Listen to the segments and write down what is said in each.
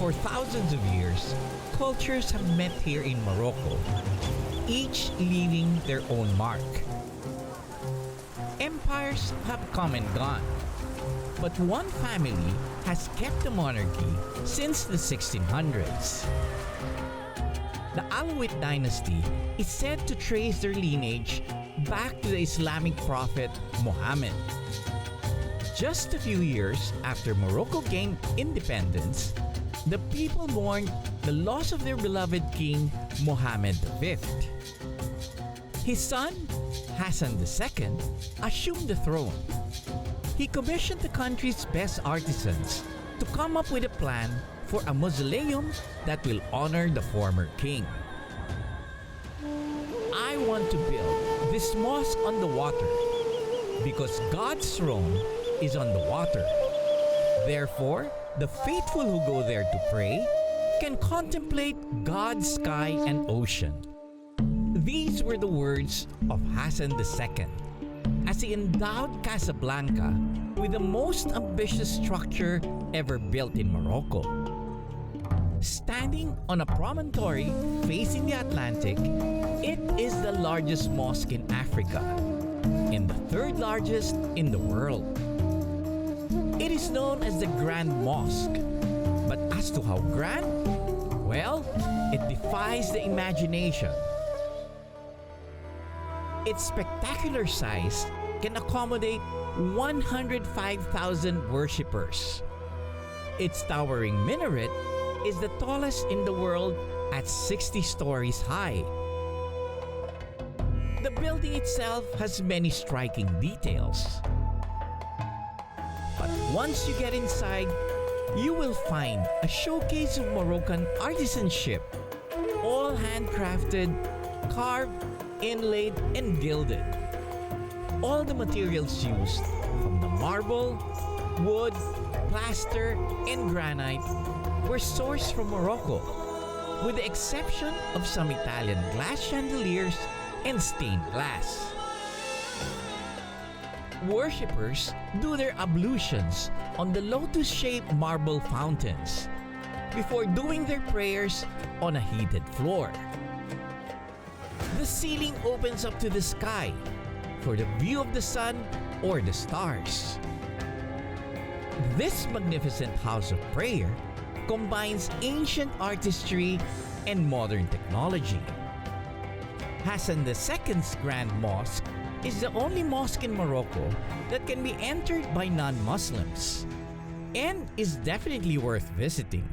For thousands of years, cultures have met here in Morocco, each leaving their own mark. Empires have come and gone, but one family has kept the monarchy since the 1600s. The Alawite dynasty is said to trace their lineage back to the Islamic prophet Muhammad. Just a few years after Morocco gained independence, the people mourned the loss of their beloved king Mohammed V. His son, Hassan II, assumed the throne. He commissioned the country's best artisans to come up with a plan for a mausoleum that will honor the former king. I want to build this mosque on the water because God's throne is on the water. Therefore, the faithful who go there to pray can contemplate God's sky and ocean. These were the words of Hassan II as he endowed Casablanca with the most ambitious structure ever built in Morocco. Standing on a promontory facing the Atlantic, it is the largest mosque in Africa and the third largest in the world. It is known as the Grand Mosque, but as to how grand, well, it defies the imagination. Its spectacular size can accommodate 105,000 worshippers. Its towering minaret is the tallest in the world at 60 stories high. The building itself has many striking details. But once you get inside, you will find a showcase of Moroccan artisanship, all handcrafted, carved, inlaid, and gilded. All the materials used, from the marble, wood, plaster, and granite, were sourced from Morocco, with the exception of some Italian glass chandeliers and stained glass. Worshippers do their ablutions on the lotus-shaped marble fountains before doing their prayers on a heated floor. The ceiling opens up to the sky for the view of the sun or the stars. This magnificent house of prayer combines ancient artistry and modern technology. Hassan II's Grand Mosque is the only mosque in Morocco that can be entered by non-Muslims and is definitely worth visiting.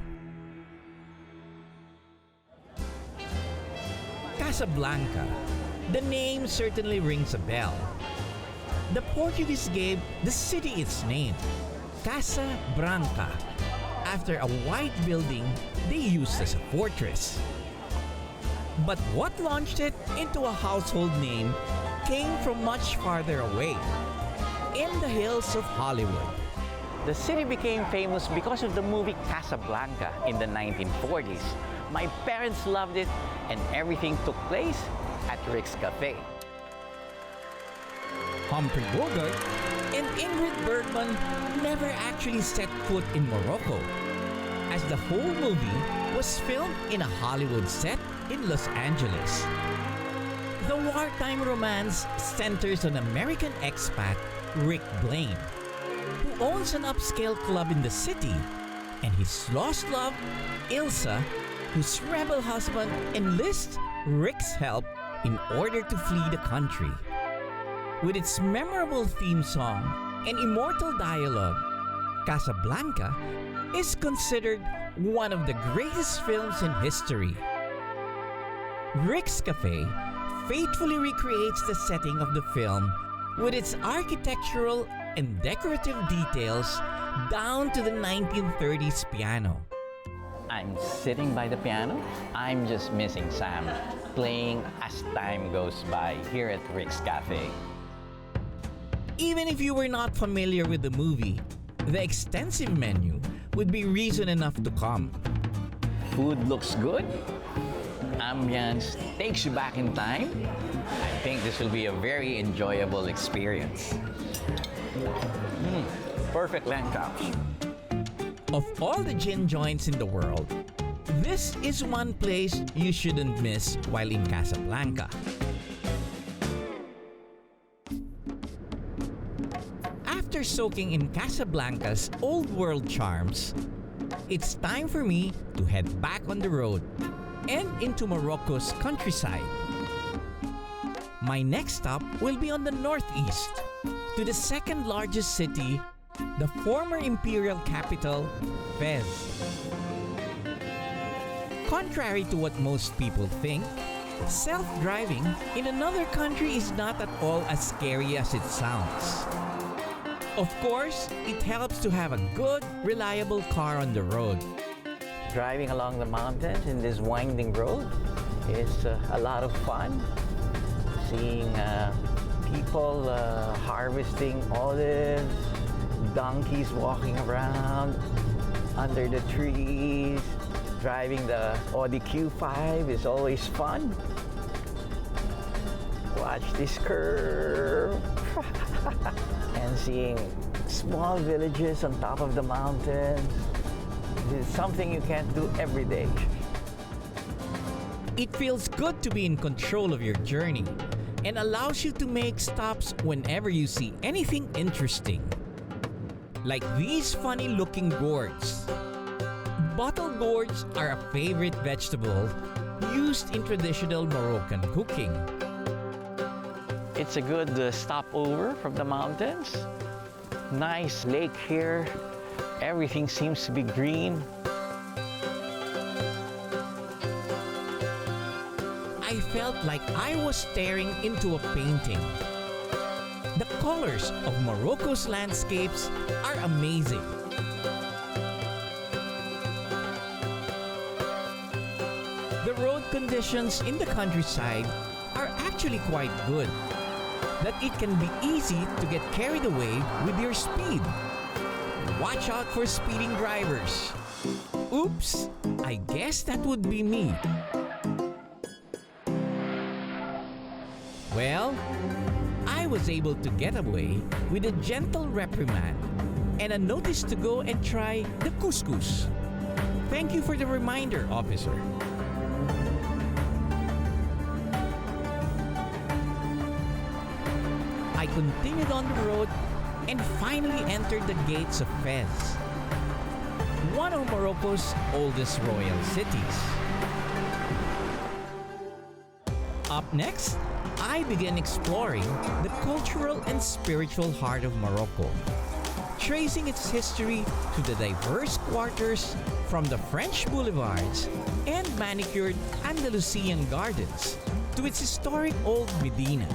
Casablanca. The name certainly rings a bell. The Portuguese gave the city its name, Casa Branca, after a white building they used as a fortress. But what launched it into a household name came from much farther away, in the hills of Hollywood. The city became famous because of the movie Casablanca in the 1940s. My parents loved it, and everything took place at Rick's Cafe. Humphrey Bogart and Ingrid Bergman never actually set foot in Morocco, as the whole movie was filmed in a Hollywood set in Los Angeles. The wartime romance centers on American expat Rick Blaine, who owns an upscale club in the city, and his lost love, Ilsa, whose rebel husband enlists Rick's help in order to flee the country. With its memorable theme song and immortal dialogue, Casablanca is considered one of the greatest films in history. Rick's Cafe faithfully recreates the setting of the film with its architectural and decorative details down to the 1930s piano. I'm sitting by the piano. I'm just missing Sam, playing as time goes by here at Rick's Cafe. Even if you were not familiar with the movie, the extensive menu would be reason enough to come. Food looks good. Ambience takes you back in time. I think this will be a very enjoyable experience. Perfect lamb chops. Of all the gin joints in the world, this is one place you shouldn't miss while in Casablanca. After soaking in Casablanca's old world charms, it's time for me to head back on the road and into Morocco's countryside. My next stop will be on the northeast, to the second largest city, the former imperial capital, Fez. Contrary to what most people think, self-driving in another country is not at all as scary as it sounds. Of course, it helps to have a good, reliable car on the road. Driving along the mountains in this winding road is a lot of fun. Seeing people harvesting olives, donkeys walking around under the trees. Driving the Audi Q5 is always fun. Watch this curve. And seeing small villages on top of the mountains. This is something you can't do every day. It feels good to be in control of your journey and allows you to make stops whenever you see anything interesting. Like these funny looking gourds. Bottle gourds are a favorite vegetable used in traditional Moroccan cooking. It's a good stopover from the mountains. Nice lake here. Everything seems to be green. I felt like I was staring into a painting. The colors of Morocco's landscapes are amazing. The road conditions in the countryside are actually quite good, that it can be easy to get carried away with your speed. Watch out for speeding drivers. Oops, I guess that would be me. Well, I was able to get away with a gentle reprimand and a notice to go and try the couscous. Thank you for the reminder, officer. I continued on the road and finally entered the gates of Fez, one of Morocco's oldest royal cities. Up next, I began exploring the cultural and spiritual heart of Morocco, tracing its history to the diverse quarters from the French boulevards and manicured Andalusian gardens to its historic old Medina.